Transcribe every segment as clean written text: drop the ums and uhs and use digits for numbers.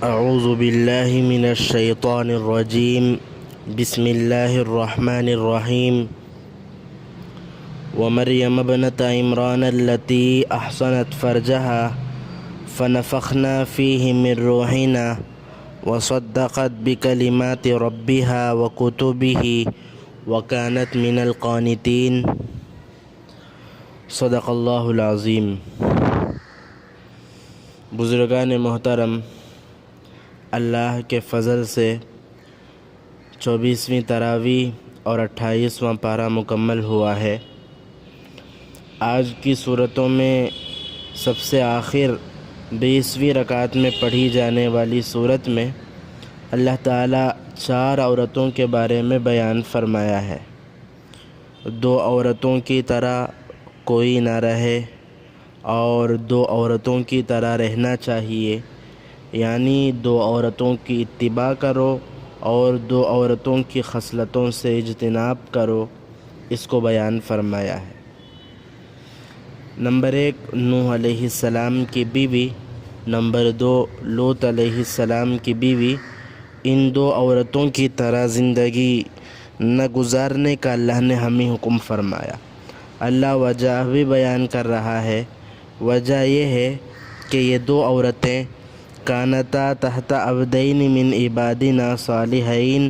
اعوذ باللہ من الشیطان الرجیم بسم اللہ الرحمن الرحیم ومریم ابنت عمران التي احصنت فرجها فنفخنا فيه من روحنا وصدقت بكلمات ربها وكتبه وكانت من القانتين صدق اللہ العظیم۔ بزرگان محترم، اللہ کے فضل سے 24ویں تراویح اور 28واں پارہ مکمل ہوا ہے۔ آج کی صورتوں میں سب سے آخر 20ویں رکعت میں پڑھی جانے والی صورت میں اللہ تعالیٰ 4 عورتوں کے بارے میں بیان فرمایا ہے۔ 2 عورتوں کی طرح کوئی نہ رہے اور 2 عورتوں کی طرح رہنا چاہیے، یعنی 2 عورتوں کی اتباع کرو اور 2 عورتوں کی خصلتوں سے اجتناب کرو، اس کو بیان فرمایا ہے۔ نمبر 1 نوح علیہ السلام کی بیوی، نمبر 2 لوط علیہ السلام کی بیوی۔ ان 2 عورتوں کی طرح زندگی نہ گزارنے کا اللہ نے ہمیں حکم فرمایا۔ اللہ وجہ بھی بیان کر رہا ہے۔ وجہ یہ ہے کہ یہ 2 عورتیں کانتا تحت عبدین من عبادنا صالحین،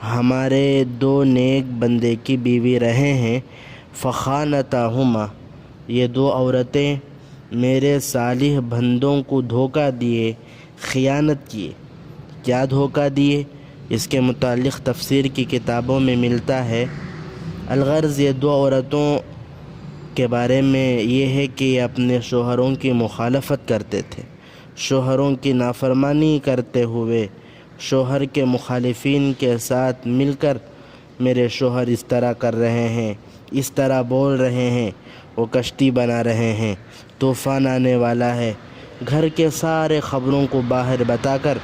ہمارے 2 نیک بندے کی بیوی رہے ہیں۔ فخانتاہما، یہ 2 عورتیں میرے صالح بندوں کو دھوکہ دیے، خیانت کیے۔ کیا دھوکہ دیے؟ اس کے متعلق تفسیر کی کتابوں میں ملتا ہے۔ الغرض یہ 2 عورتوں کے بارے میں یہ ہے کہ یہ اپنے شوہروں کی مخالفت کرتے تھے، شوہروں کی نافرمانی کرتے ہوئے شوہر کے مخالفین کے ساتھ مل کر میرے شوہر اس طرح کر رہے ہیں، اس طرح بول رہے ہیں، وہ کشتی بنا رہے ہیں، طوفان آنے والا ہے، گھر کے سارے خبروں کو باہر بتا کر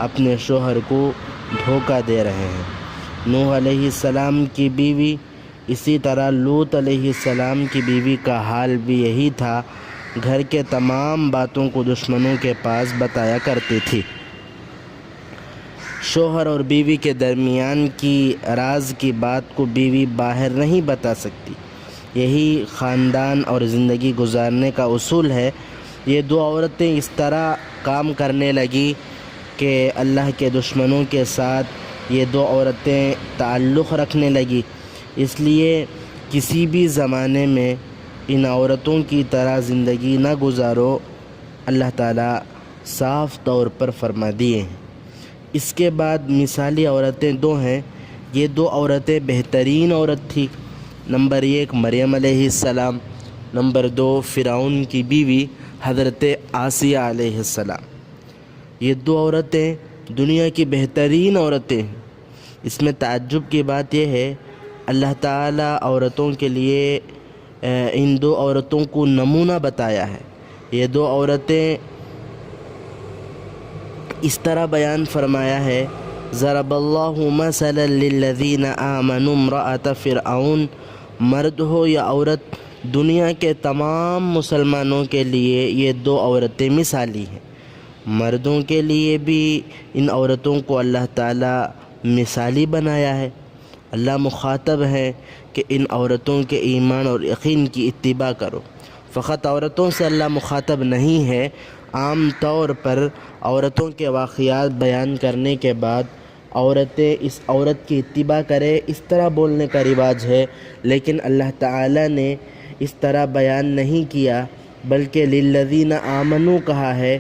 اپنے شوہر کو دھوکہ دے رہے ہیں۔ نوح علیہ السلام کی بیوی، اسی طرح لوط علیہ السلام کی بیوی کا حال بھی یہی تھا، گھر کے تمام باتوں کو دشمنوں کے پاس بتایا کرتی تھی۔ شوہر اور بیوی کے درمیان کی راز کی بات کو بیوی باہر نہیں بتا سکتی، یہی خاندان اور زندگی گزارنے کا اصول ہے۔ یہ 2 عورتیں اس طرح کام کرنے لگی کہ اللہ کے دشمنوں کے ساتھ یہ 2 عورتیں تعلق رکھنے لگی۔ اس لیے کسی بھی زمانے میں ان عورتوں کی طرح زندگی نہ گزارو، اللہ تعالیٰ صاف طور پر فرما دیے ہیں۔ اس کے بعد مثالی عورتیں 2 ہیں۔ یہ 2 عورتیں بہترین عورت تھی۔ نمبر 1 مریم علیہ السلام، نمبر 2 فرعون کی بیوی حضرت آسیہ علیہ السلام۔ یہ 2 عورتیں دنیا کی بہترین عورتیں ہیں۔ اس میں تعجب کی بات یہ ہے، اللہ تعالیٰ عورتوں کے لیے ان 2 عورتوں کو نمونہ بتایا ہے۔ یہ 2 عورتیں اس طرح بیان فرمایا ہے، ضرب اللہ مثلا للذین آمنوا امرأۃ فرعون، مرد ہو یا عورت، دنیا کے تمام مسلمانوں کے لیے یہ 2 عورتیں مثالی ہیں۔ مردوں کے لیے بھی ان عورتوں کو اللہ تعالیٰ مثالی بنایا ہے۔ اللہ مخاطب ہے کہ ان عورتوں کے ایمان اور یقین کی اتباع کرو۔ فقط عورتوں سے اللہ مخاطب نہیں ہے، عام طور پر عورتوں کے واقعات بیان کرنے کے بعد عورتیں اس عورت کی اتباع کرے، اس طرح بولنے کا رواج ہے، لیکن اللہ تعالیٰ نے اس طرح بیان نہیں کیا، بلکہ للذین آمنوا کہا ہے۔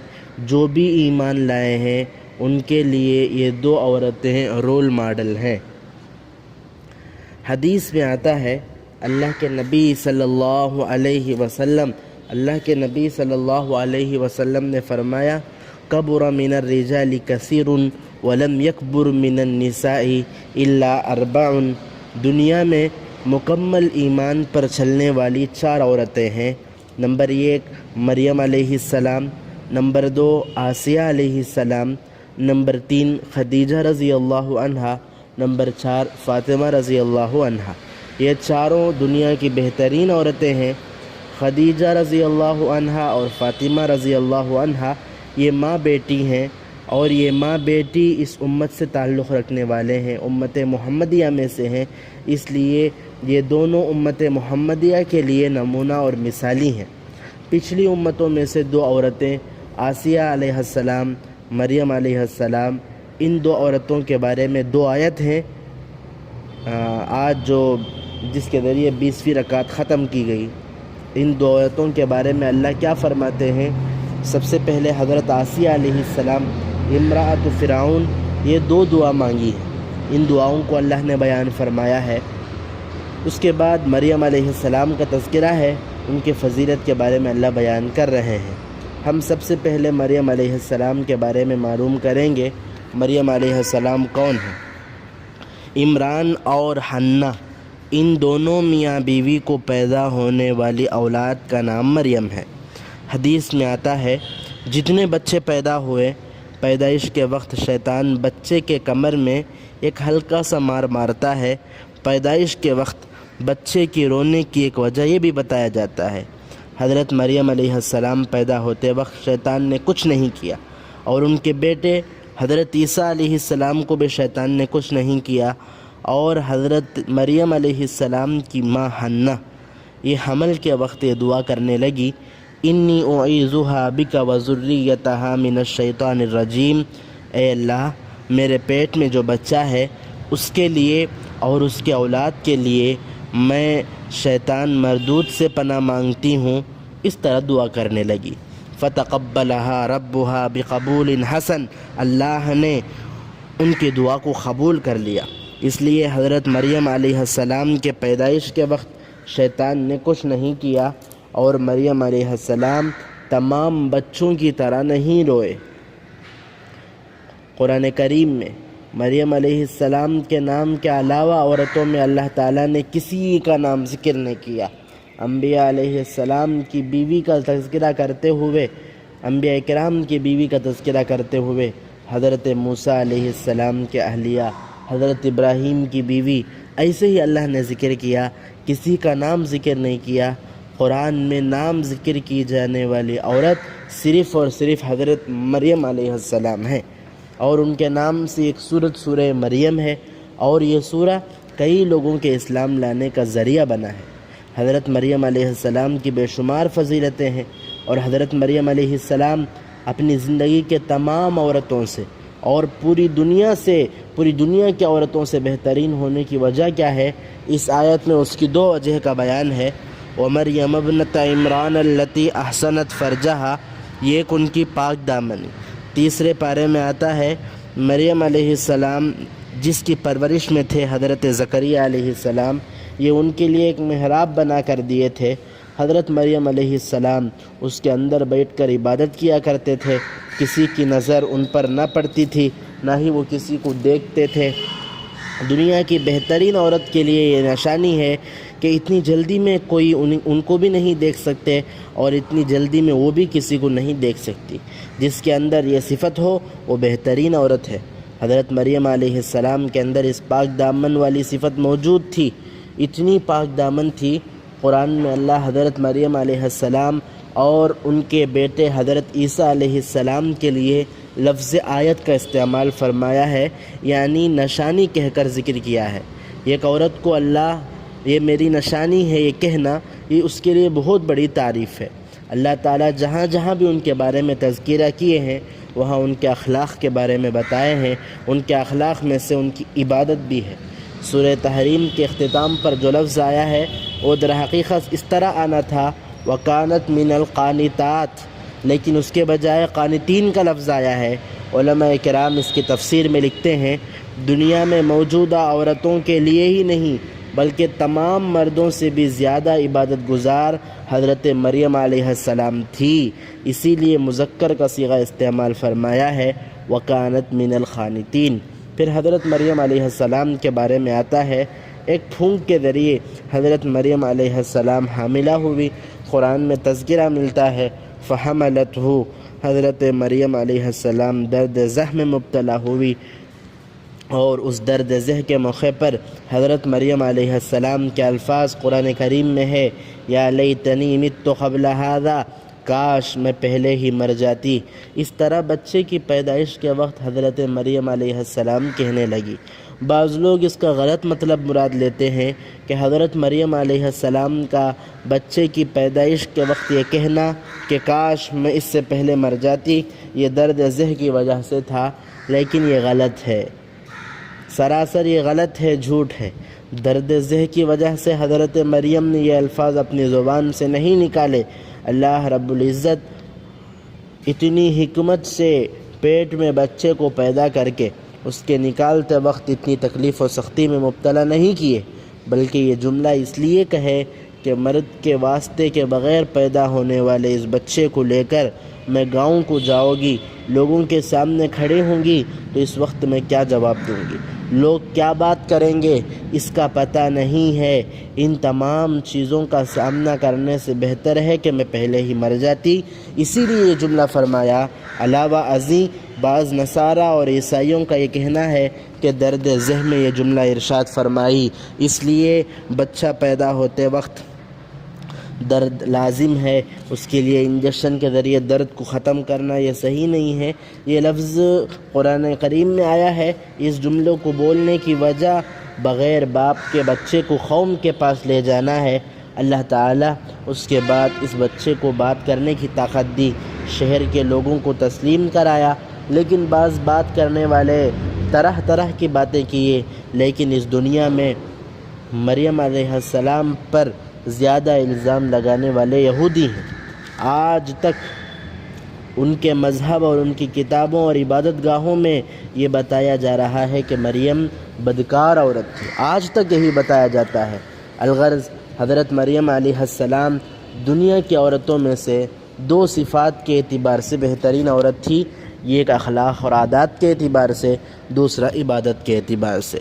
جو بھی ایمان لائے ہیں ان کے لیے یہ 2 عورتیں رول ماڈل ہیں۔ حدیث میں آتا ہے، اللہ کے نبی صلی اللہ علیہ وسلم نے فرمایا، کبر من الرجال کثیر ولم یکبر من النساء الا 4۔ دنیا میں مکمل ایمان پر چلنے والی 4 عورتیں ہیں۔ نمبر 1 مریم علیہ السلام، نمبر 2 آسیہ علیہ السلام، نمبر 3 خدیجہ رضی اللہ عنہا، نمبر 4 فاطمہ رضی اللہ عنہا۔ یہ چاروں دنیا کی بہترین عورتیں ہیں۔ خدیجہ رضی اللہ عنہا اور فاطمہ رضی اللہ عنہا یہ ماں بیٹی ہیں۔ اور یہ ماں بیٹی اس امت سے تعلق رکھنے والے ہیں، امت محمدیہ میں سے ہیں، اس لیے یہ دونوں امت محمدیہ کے لیے نمونہ اور مثالی ہیں۔ پچھلی امتوں میں سے دو عورتیں آسیہ علیہ السلام، مریم علیہ السلام، ان دو عورتوں کے بارے میں دو آیت ہیں آج جس کے ذریعے 20ویں رکعت ختم کی گئی۔ ان دو عورتوں کے بارے میں اللہ کیا فرماتے ہیں؟ سب سے پہلے حضرت آسیہ علیہ السلام امرأۃ فرعون، یہ دو دعا مانگی ہیں، ان دعاؤں کو اللہ نے بیان فرمایا ہے۔ اس کے بعد مریم علیہ السلام کا تذکرہ ہے، ان کے فضیلت کے بارے میں اللہ بیان کر رہے ہیں۔ ہم سب سے پہلے مریم علیہ السلام کے بارے میں معلوم کریں گے۔ مریم علیہ السلام کون ہیں؟ عمران اور حنہ ان دونوں میاں بیوی کو پیدا ہونے والی اولاد کا نام مریم ہے۔ حدیث میں آتا ہے جتنے بچے پیدا ہوئے، پیدائش کے وقت شیطان بچے کے کمر میں ایک ہلکا سا مار مارتا ہے۔ پیدائش کے وقت بچے کی رونے کی ایک وجہ یہ بھی بتایا جاتا ہے۔ حضرت مریم علیہ السلام پیدا ہوتے وقت شیطان نے کچھ نہیں کیا، اور ان کے بیٹے حضرت عیسیٰ علیہ السلام کو بھی شیطان نے کچھ نہیں کیا، اور حضرت مریم علیہ السلام کی ماں حنہ یہ حمل کے وقت یہ دعا کرنے لگی، انی اعیذھا بک وذریتھا من الشیطان الرجیم، اے اللہ میرے پیٹ میں جو بچہ ہے اس کے لیے اور اس کے اولاد کے لیے میں شیطان مردود سے پناہ مانگتی ہوں۔ اس طرح دعا کرنے لگی۔ فتقبلها ربها بقبول حسن، اللہ نے ان کی دعا کو قبول کر لیا۔ اس لیے حضرت مریم علیہ السلام کے پیدائش کے وقت شیطان نے کچھ نہیں کیا، اور مریم علیہ السلام تمام بچوں کی طرح نہیں روئے۔ قرآن کریم میں مریم علیہ السلام کے نام کے علاوہ عورتوں میں اللہ تعالیٰ نے کسی کا نام ذکر نہیں کیا۔ انبیاء علیہ السلام کی بیوی کا تذکرہ کرتے ہوئے، انبیاء کرام کی بیوی کا تذکرہ کرتے ہوئے حضرت موسیٰ علیہ السلام کے اہلیہ، حضرت ابراہیم کی بیوی، ایسے ہی اللہ نے ذکر کیا، کسی کا نام ذکر نہیں کیا۔ قرآن میں نام ذکر کی جانے والی عورت صرف اور صرف حضرت مریم علیہ السلام ہے، اور ان کے نام سے ایک سورۃ سورہ مریم ہے، اور یہ سورہ کئی لوگوں کے اسلام لانے کا ذریعہ بنا ہے۔ حضرت مریم علیہ السلام کی بے شمار فضیلتیں ہیں، اور حضرت مریم علیہ السلام اپنی زندگی کے تمام عورتوں سے اور پوری دنیا کی عورتوں سے بہترین ہونے کی وجہ کیا ہے؟ اس آیت میں اس کی دو وجہ کا بیان ہے۔ وَمَرْيَمَ ابْنَتَ عِمْرَانَ الَّتِي أَحْسَنَتْ فَرْجَهَا، یہ ایک ان کی پاک دامنی۔ تیسرے پارے میں آتا ہے مریم علیہ السلام جس کی پرورش میں تھے حضرت زکریا علیہ السلام، یہ ان کے لیے ایک محراب بنا کر دیے تھے۔ حضرت مریم علیہ السلام اس کے اندر بیٹھ کر عبادت کیا کرتے تھے، کسی کی نظر ان پر نہ پڑتی تھی، نہ ہی وہ کسی کو دیکھتے تھے۔ دنیا کی بہترین عورت کے لیے یہ نشانی ہے کہ اتنی جلدی میں کوئی ان کو بھی نہیں دیکھ سکتے، اور اتنی جلدی میں وہ بھی کسی کو نہیں دیکھ سکتی۔ جس کے اندر یہ صفت ہو وہ بہترین عورت ہے۔ حضرت مریم علیہ السلام کے اندر اس پاک دامن والی صفت موجود تھی، اتنی پاک دامن تھی۔ قرآن میں اللہ حضرت مریم علیہ السلام اور ان کے بیٹے حضرت عیسیٰ علیہ السلام کے لیے لفظ آیت کا استعمال فرمایا ہے، یعنی نشانی کہہ کر ذکر کیا ہے۔ ایک عورت کو اللہ یہ میری نشانی ہے یہ کہنا، یہ اس کے لیے بہت بڑی تعریف ہے۔ اللہ تعالیٰ جہاں جہاں بھی ان کے بارے میں تذکرہ کیے ہیں وہاں ان کے اخلاق کے بارے میں بتائے ہیں۔ ان کے اخلاق میں سے ان کی عبادت بھی ہے۔ سورہ تحریم کے اختتام پر جو لفظ آیا ہے وہ در حقیقت اس طرح آنا تھا وَكَانَتْ مِنَ الْقَانِتَاتِ، لیکن اس کے بجائے قانتین کا لفظ آیا ہے۔ علماء کرام اس کی تفسیر میں لکھتے ہیں دنیا میں موجودہ عورتوں کے لیے ہی نہیں بلکہ تمام مردوں سے بھی زیادہ عبادت گزار حضرت مریم علیہ السلام تھی، اسی لیے مذکر کا صیغہ استعمال فرمایا ہے وَكَانَتْ مِنَ الْقَانِتِينَ۔ پھر حضرت مریم علیہ السلام کے بارے میں آتا ہے ایک پھونک کے ذریعے حضرت مریم علیہ السلام حاملہ ہوئی۔ قرآن میں تذکرہ ملتا ہے فَحَمَلَتْهُ، حضرت مریم علیہ السلام درد زہ میں مبتلا ہوئی، اور اس درد زہ کے موقع پر حضرت مریم علیہ السلام کے الفاظ قرآن کریم میں ہے یا لیتنی مت قبل ھذا، کاش میں پہلے ہی مر جاتی۔ اس طرح بچے کی پیدائش کے وقت حضرت مریم علیہ السلام کہنے لگی۔ بعض لوگ اس کا غلط مطلب مراد لیتے ہیں کہ حضرت مریم علیہ السلام کا بچے کی پیدائش کے وقت یہ کہنا کہ کاش میں اس سے پہلے مر جاتی یہ درد ذہ کی وجہ سے تھا، لیکن یہ غلط ہے، سراسر یہ غلط ہے، جھوٹ ہے۔ درد ذہ کی وجہ سے حضرت مریم نے یہ الفاظ اپنی زبان سے نہیں نکالے۔ اللہ رب العزت اتنی حکمت سے پیٹ میں بچے کو پیدا کر کے اس کے نکالتے وقت اتنی تکلیف و سختی میں مبتلا نہیں کیے، بلکہ یہ جملہ اس لیے کہے کہ مرد کے واسطے کے بغیر پیدا ہونے والے اس بچے کو لے کر میں گاؤں کو جاؤ گی، لوگوں کے سامنے کھڑے ہوں گی تو اس وقت میں کیا جواب دوں گی، لوگ کیا بات کریں گے اس کا پتہ نہیں ہے۔ ان تمام چیزوں کا سامنا کرنے سے بہتر ہے کہ میں پہلے ہی مر جاتی۔ اسی لیے یہ جملہ فرمایا۔ علاوہ ازیں بعض نصارہ اور عیسائیوں کا یہ کہنا ہے کہ درد ذہ میں یہ جملہ ارشاد فرمائی، اس لیے بچہ پیدا ہوتے وقت درد لازم ہے، اس کے لیے انجیکشن کے ذریعے درد کو ختم کرنا یہ صحیح نہیں ہے۔ یہ لفظ قرآن کریم میں آیا ہے۔ اس جملوں کو بولنے کی وجہ بغیر باپ کے بچے کو قوم کے پاس لے جانا ہے۔ اللہ تعالیٰ اس کے بعد اس بچے کو بات کرنے کی طاقت دی، شہر کے لوگوں کو تسلیم کرایا، لیکن بعض بات کرنے والے طرح طرح کی باتیں کیے، لیکن اس دنیا میں مریم علیہ السلام پر زیادہ الزام لگانے والے یہودی ہیں۔ آج تک ان کے مذہب اور ان کی کتابوں اور عبادت گاہوں میں یہ بتایا جا رہا ہے کہ مریم بدکار عورت تھی، آج تک یہی بتایا جاتا ہے۔ الغرض حضرت مریم علیہ السلام دنیا کی عورتوں میں سے دو صفات کے اعتبار سے بہترین عورت تھی، ایک اخلاق اور عادات کے اعتبار سے، دوسرا عبادت کے اعتبار سے۔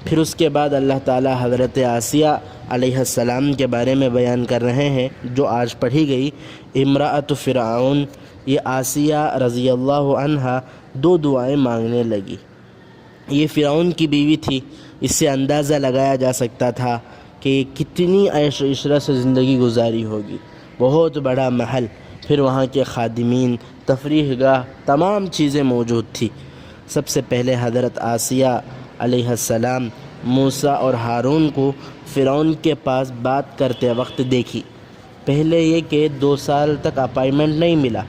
پھر اس کے بعد اللہ تعالیٰ حضرت آسیہ علیہ السلام کے بارے میں بیان کر رہے ہیں، جو آج پڑھی گئی۔ امرأۃ فرعون، یہ آسیہ رضی اللہ عنہا دو دعائیں مانگنے لگی۔ یہ فرعون کی بیوی تھی، اس سے اندازہ لگایا جا سکتا تھا کہ کتنی عیش و عشرت سے زندگی گزاری ہوگی۔ بہت بڑا محل، پھر وہاں کے خادمین، تفریح گاہ، تمام چیزیں موجود تھی۔ سب سے پہلے حضرت آسیہ علیہ السلام موسیٰ اور ہارون کو فرعون کے پاس بات کرتے وقت دیکھی۔ پہلے یہ کہ 2 سال تک اپائنٹمنٹ نہیں ملا۔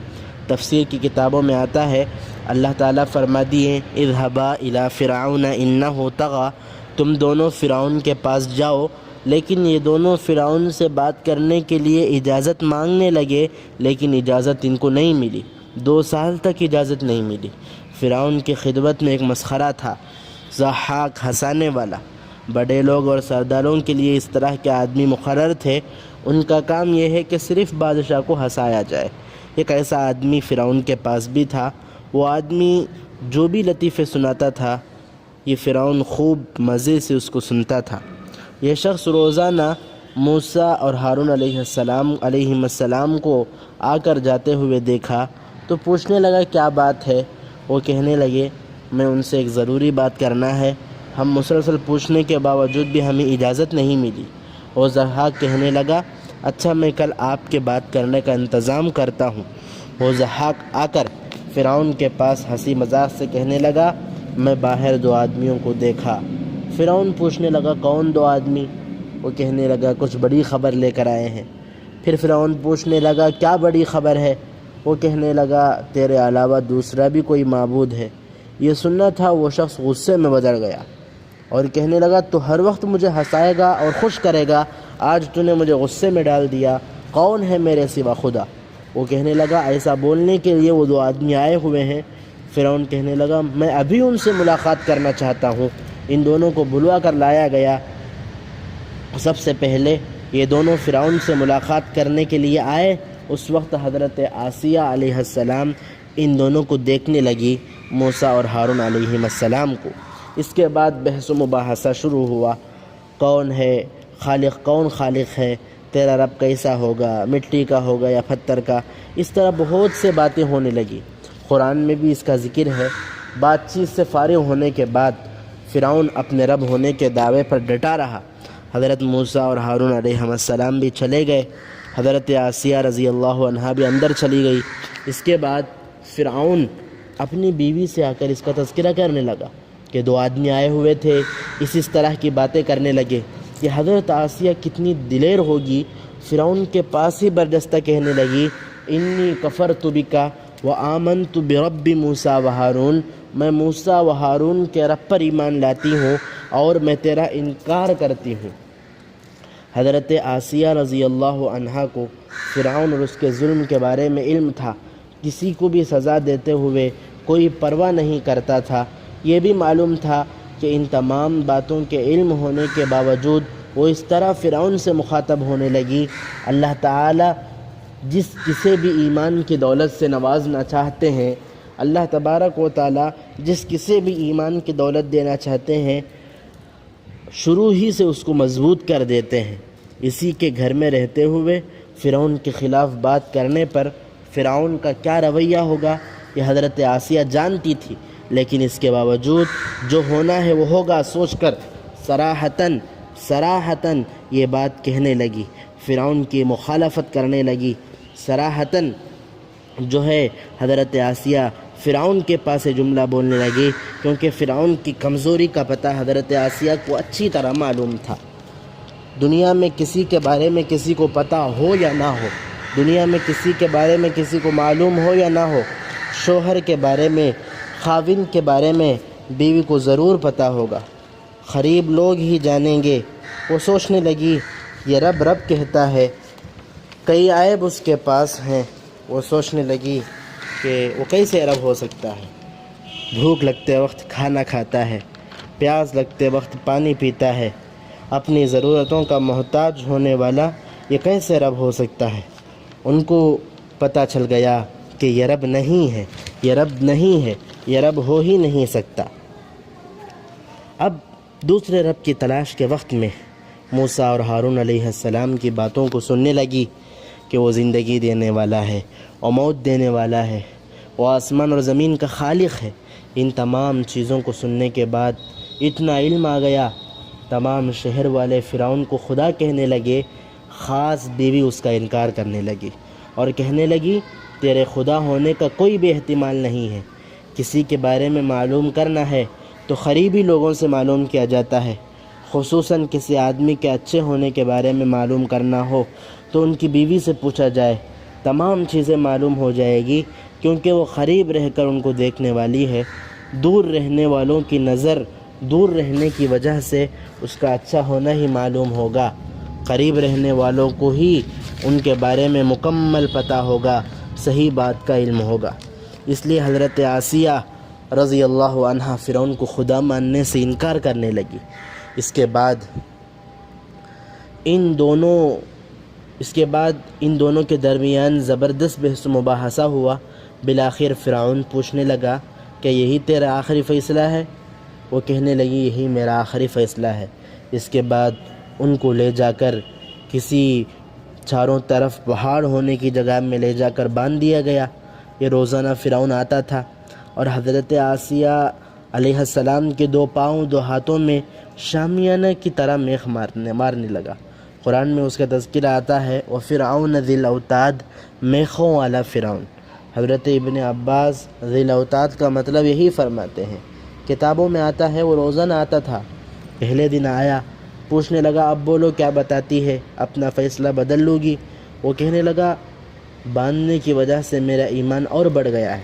تفسیر کی کتابوں میں آتا ہے، اللہ تعالیٰ فرما دیے اذهبا الی فرعون انہ طغی، تم دونوں فرعون کے پاس جاؤ، لیکن یہ دونوں فرعون سے بات کرنے کے لیے اجازت مانگنے لگے، لیکن اجازت ان کو نہیں ملی۔ 2 سال تک اجازت نہیں ملی۔ فرعون کی خدمت میں ایک مسخرہ تھا، ضحاک، ہنسانے والا۔ بڑے لوگ اور سرداروں کے لیے اس طرح کے آدمی مقرر تھے، ان کا کام یہ ہے کہ صرف بادشاہ کو ہنسایا جائے۔ ایک ایسا آدمی فرعون کے پاس بھی تھا، وہ آدمی جو بھی لطیفے سناتا تھا یہ فرعون خوب مزے سے اس کو سنتا تھا۔ یہ شخص روزانہ موسیٰ اور ہارون علیہ السلام کو آ کر جاتے ہوئے دیکھا تو پوچھنے لگا کیا بات ہے۔ وہ کہنے لگے میں ان سے ایک ضروری بات کرنا ہے، ہم مسلسل پوچھنے کے باوجود بھی ہمیں اجازت نہیں ملی۔ اور ضحاک کہنے لگا اچھا میں کل آپ کے بات کرنے کا انتظام کرتا ہوں۔ وہ ضحاک آ کر فرعون کے پاس ہنسی مذاق سے کہنے لگا میں باہر 2 آدمیوں کو دیکھا۔ فرعون پوچھنے لگا کون 2 آدمی؟ وہ کہنے لگا کچھ بڑی خبر لے کر آئے ہیں۔ پھر فرعون پوچھنے لگا کیا بڑی خبر ہے؟ وہ کہنے لگا تیرے علاوہ دوسرا بھی کوئی معبود ہے۔ یہ سننا تھا وہ شخص غصے میں بدل گیا اور کہنے لگا تو ہر وقت مجھے ہنسائے گا اور خوش کرے گا، آج تو نے مجھے غصے میں ڈال دیا، کون ہے میرے سوا خدا؟ وہ کہنے لگا ایسا بولنے کے لیے وہ 2 آدمی آئے ہوئے ہیں۔ فرعون کہنے لگا میں ابھی ان سے ملاقات کرنا چاہتا ہوں۔ ان دونوں کو بلوا کر لایا گیا۔ سب سے پہلے یہ دونوں فرعون سے ملاقات کرنے کے لیے آئے، اس وقت حضرت آسیہ علیہ السلام ان دونوں کو دیکھنے لگی، موسیٰ اور ہارون علیہ السلام کو۔ اس کے بعد بحث و مباحثہ شروع ہوا، کون خالق ہے، تیرا رب کیسا ہوگا، مٹی کا ہوگا یا پتھر کا، اس طرح بہت سے باتیں ہونے لگی۔ قرآن میں بھی اس کا ذکر ہے۔ بات چیت سے فارغ ہونے کے بعد فرعون اپنے رب ہونے کے دعوے پر ڈٹا رہا۔ حضرت موسیٰ اور ہارون علیہ السلام بھی چلے گئے حضرت آسیہ رضی اللہ عنہا بھی اندر چلی گئی۔ اس کے بعد فرعون اپنی بیوی سے آ کر اس کا تذکرہ کرنے لگا کہ 2 آدمی آئے ہوئے تھے، اس طرح کی باتیں کرنے لگے۔ کہ حضرت آسیہ کتنی دلیر ہوگی، فرعون کے پاس ہی برجستہ کہنے لگی انی کفرت بک وآمنت برب موسیٰ و ہارون، میں موسیٰ و ہارون کے رب پر ایمان لاتی ہوں اور میں تیرا انکار کرتی ہوں۔ حضرت آسیہ رضی اللہ عنہا کو فرعون اور اس کے ظلم کے بارے میں علم تھا، کسی کو بھی سزا دیتے ہوئے کوئی پرواہ نہیں کرتا تھا۔ یہ بھی معلوم تھا کہ ان تمام باتوں کے علم ہونے کے باوجود وہ اس طرح فرعون سے مخاطب ہونے لگی۔ اللہ تعالیٰ جس کسی بھی ایمان کی دولت سے نوازنا چاہتے ہیں، اللہ تبارک و تعالیٰ جس کسی بھی ایمان کی دولت دینا چاہتے ہیں، شروع ہی سے اس کو مضبوط کر دیتے ہیں۔ اسی کے گھر میں رہتے ہوئے فرعون کے خلاف بات کرنے پر فرعون کا کیا رویہ ہوگا یہ حضرت آسیہ جانتی تھی، لیکن اس کے باوجود جو ہونا ہے وہ ہوگا سوچ کر صراحتاً یہ بات کہنے لگی، فرعون کی مخالفت کرنے لگی۔ صراحتاً جو ہے حضرت آسیہ فرعون کے پاس جملہ بولنے لگی، کیونکہ فرعون کی کمزوری کا پتہ حضرت آسیہ کو اچھی طرح معلوم تھا۔ دنیا میں کسی کے بارے میں کسی کو پتہ ہو یا نہ ہو، دنیا میں کسی کے بارے میں کسی کو معلوم ہو یا نہ ہو، شوہر کے بارے میں، خاوند کے بارے میں بیوی کو ضرور پتہ ہوگا، قریب لوگ ہی جانیں گے۔ وہ سوچنے لگی یہ رب کہتا ہے، کئی عیب اس کے پاس ہیں۔ وہ سوچنے لگی کہ وہ کیسے رب ہو سکتا ہے، بھوک لگتے وقت کھانا کھاتا ہے، پیاس لگتے وقت پانی پیتا ہے، اپنی ضرورتوں کا محتاج ہونے والا یہ کیسے رب ہو سکتا ہے۔ ان کو پتہ چل گیا کہ یہ رب نہیں ہے، یہ رب نہیں ہے، یہ رب ہو ہی نہیں سکتا۔ اب دوسرے رب کی تلاش کے وقت میں موسیٰ اور ہارون علیہ السلام کی باتوں کو سننے لگی کہ وہ زندگی دینے والا ہے، اور موت دینے والا ہے، وہ آسمان اور زمین کا خالق ہے۔ ان تمام چیزوں کو سننے کے بعد اتنا علم آ گیا، تمام شہر والے فرعون کو خدا کہنے لگے، خاص بیوی اس کا انکار کرنے لگی اور کہنے لگی تیرے خدا ہونے کا کوئی بھی احتمال نہیں ہے۔ کسی کے بارے میں معلوم کرنا ہے تو قریبی لوگوں سے معلوم کیا جاتا ہے، خصوصاً کسی آدمی کے اچھے ہونے کے بارے میں معلوم کرنا ہو تو ان کی بیوی سے پوچھا جائے، تمام چیزیں معلوم ہو جائے گی، کیونکہ وہ قریب رہ کر ان کو دیکھنے والی ہے۔ دور رہنے والوں کی نظر دور رہنے کی وجہ سے اس کا اچھا ہونا ہی معلوم ہوگا، قریب رہنے والوں کو ہی ان کے بارے میں مکمل پتہ ہوگا، صحیح بات کا علم ہوگا۔ اس لیے حضرت آسیہ رضی اللہ عنہ فرعون کو خدا ماننے سے انکار کرنے لگی۔ اس کے بعد ان دونوں کے درمیان زبردست بحث و مباحثہ ہوا۔ بالآخر فرعون پوچھنے لگا کہ یہی تیرا آخری فیصلہ ہے؟ وہ کہنے لگی یہی میرا آخری فیصلہ ہے۔ اس کے بعد ان کو لے جا کر کسی چاروں طرف پہاڑ ہونے کی جگہ میں لے جا کر باندھ دیا گیا۔ یہ روزانہ فرعون آتا تھا اور حضرت آسیہ علیہ السلام کے 2 پاؤں 2 ہاتھوں میں شامیانہ کی طرح میخ مارنے لگا۔ قرآن میں اس کا تذکرہ آتا ہے وَفِرْعَوْنَ ذِي الْأَوْتَادِ، میخوں والا فرعون۔ حضرت ابن عباس ذی الاوتاد کا مطلب یہی فرماتے ہیں۔ کتابوں میں آتا ہے وہ روزانہ آتا تھا، پہلے دن آیا، پوچھنے لگا اب بولو کیا بتاتی ہے، اپنا فیصلہ بدل لوں گی؟ وہ کہنے لگا باندھنے کی وجہ سے میرا ایمان اور بڑھ گیا ہے۔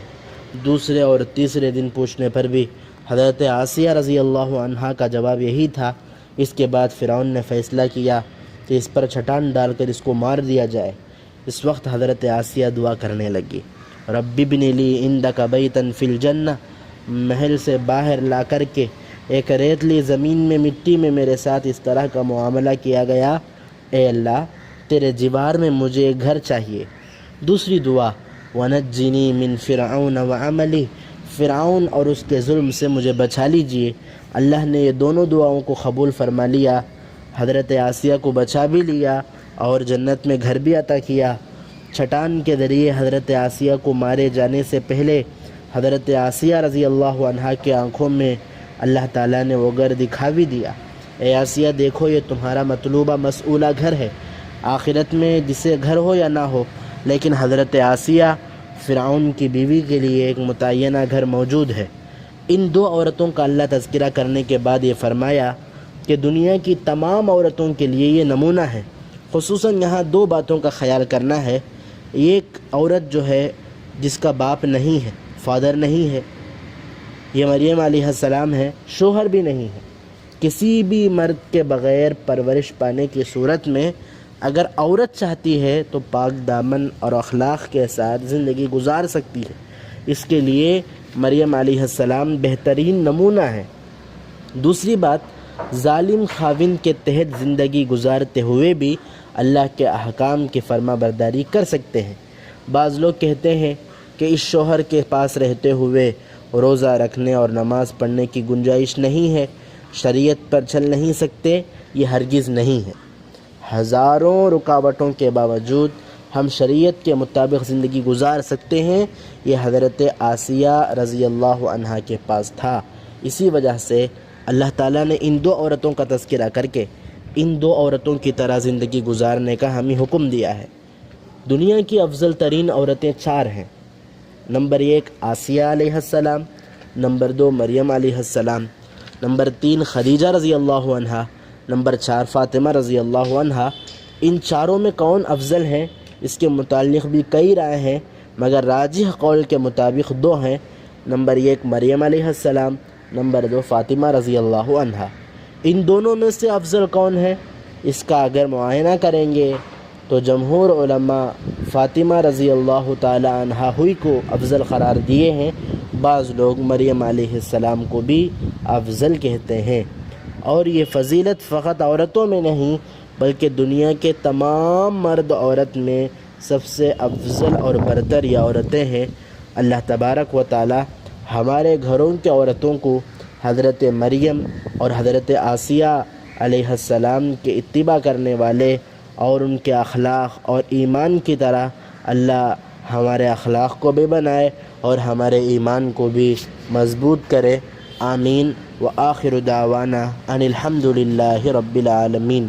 دوسرے اور تیسرے دن پوچھنے پر بھی حضرت آسیہ رضی اللہ عنہا کا جواب یہی تھا۔ اس کے بعد فرعون نے فیصلہ کیا کہ اس پر چٹان ڈال کر اس کو مار دیا جائے۔ اس وقت حضرت آسیہ دعا کرنے لگی، رب ابن لی عندک بیتا فی الجنہ، محل سے باہر لا کر کے ایک ریتلی زمین میں مٹی میں میرے ساتھ اس طرح کا معاملہ کیا گیا، اے اللہ تیرے جوار میں مجھے ایک گھر چاہیے۔ دوسری دعا وَنَجِّنِي مِن فِرْعَوْنَ وَعَمَلِهِ، فرعون اور اس کے ظلم سے مجھے بچا لیجئے۔ اللہ نے یہ دونوں دعاؤں کو قبول فرما لیا، حضرت آسیہ کو بچا بھی لیا اور جنت میں گھر بھی عطا کیا۔ چٹان کے ذریعے حضرت آسیہ کو مارے جانے سے پہلے حضرت آسیہ رضی اللہ عنہا کے آنکھوں میں اللہ تعالیٰ نے وہ گھر دکھا بھی دیا، اے آسیہ دیکھو یہ تمہارا مطلوبہ مسئولہ گھر ہے، آخرت میں جسے گھر ہو یا نہ ہو، لیکن حضرت آسیہ فرعون کی بیوی کے لیے ایک متعینہ گھر موجود ہے۔ ان دو عورتوں کا اللہ تذکرہ کرنے کے بعد یہ فرمایا کہ دنیا کی تمام عورتوں کے لیے یہ نمونہ ہے۔ خصوصاً یہاں دو باتوں کا خیال کرنا ہے۔ ایک عورت جو ہے جس کا باپ نہیں ہے، فادر نہیں ہے، یہ مریم علیہ السلام ہے، شوہر بھی نہیں ہے، کسی بھی مرد کے بغیر پرورش پانے کی صورت میں اگر عورت چاہتی ہے تو پاک دامن اور اخلاق کے ساتھ زندگی گزار سکتی ہے۔ اس کے لیے مریم علیہ السلام بہترین نمونہ ہے۔ دوسری بات، ظالم خاوند کے تحت زندگی گزارتے ہوئے بھی اللہ کے احکام کی فرما برداری کر سکتے ہیں۔ بعض لوگ کہتے ہیں کہ اس شوہر کے پاس رہتے ہوئے روزہ رکھنے اور نماز پڑھنے کی گنجائش نہیں ہے، شریعت پر چل نہیں سکتے۔ یہ ہرگز نہیں ہے۔ ہزاروں رکاوٹوں کے باوجود ہم شریعت کے مطابق زندگی گزار سکتے ہیں۔ یہ حضرت آسیہ رضی اللہ عنہا کے پاس تھا۔ اسی وجہ سے اللہ تعالیٰ نے ان دو عورتوں کا تذکرہ کر کے ان دو عورتوں کی طرح زندگی گزارنے کا ہمیں حکم دیا ہے۔ دنیا کی افضل ترین عورتیں 4 ہیں۔ نمبر 1 آسیہ علیہ السلام، نمبر 2 مریم علیہ السلام، نمبر 3 خدیجہ رضی اللہ عنہا، نمبر 4 فاطمہ رضی اللہ عنہا۔ ان چاروں میں کون افضل ہیں اس کے متعلق بھی کئی رائے ہیں، مگر راجح قول کے مطابق 2 ہیں۔ نمبر 1 مریم علیہ السلام، نمبر 2 فاطمہ رضی اللہ عنہا۔ ان دونوں میں سے افضل کون ہے اس کا اگر معائنہ کریں گے تو جمہور علماء فاطمہ رضی اللہ تعالی عنہا ہوئی کو افضل قرار دیے ہیں۔ بعض لوگ مریم علیہ السلام کو بھی افضل کہتے ہیں۔ اور یہ فضیلت فقط عورتوں میں نہیں بلکہ دنیا کے تمام مرد عورت میں سب سے افضل اور برتر یہ عورتیں ہیں۔ اللہ تبارک و تعالی ہمارے گھروں کے عورتوں کو حضرت مریم اور حضرت آسیہ علیہ السلام کے اتباع کرنے والے اور ان کے اخلاق اور ایمان کی طرح اللہ ہمارے اخلاق کو بھی بنائے اور ہمارے ایمان کو بھی مضبوط کرے۔ آمین۔ وآخر دعوانا ان الحمد للہ رب العالمین۔